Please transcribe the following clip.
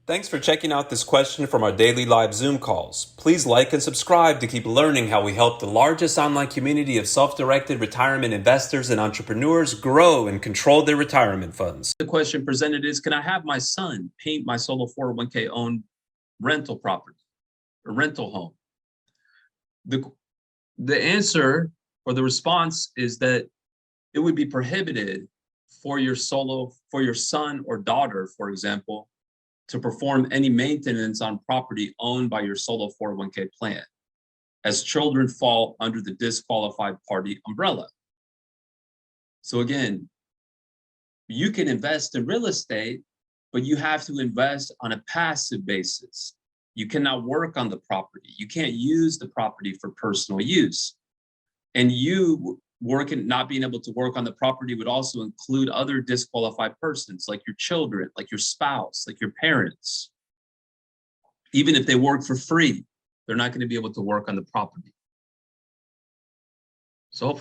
Thanks for checking out this question from our daily live Zoom calls. Please like and subscribe to keep learning how we help the largest online community of self-directed retirement investors and entrepreneurs grow and control their retirement funds. The question presented is, can I have my son paint my solo 401k owned rental property or rental home? The answer or the response is that it would be prohibited for your son or daughter, for example, to perform any maintenance on property owned by your solo 401k plan, as children fall under the disqualified party umbrella. So again, you can invest in real estate, but you have to invest on a passive basis. You cannot work on the property. You can't use the property for personal use. And you not being able to work on the property would also include other disqualified persons, like your children, like your spouse, like your parents. Even if they work for free, they're not going to be able to work on the property. So hopefully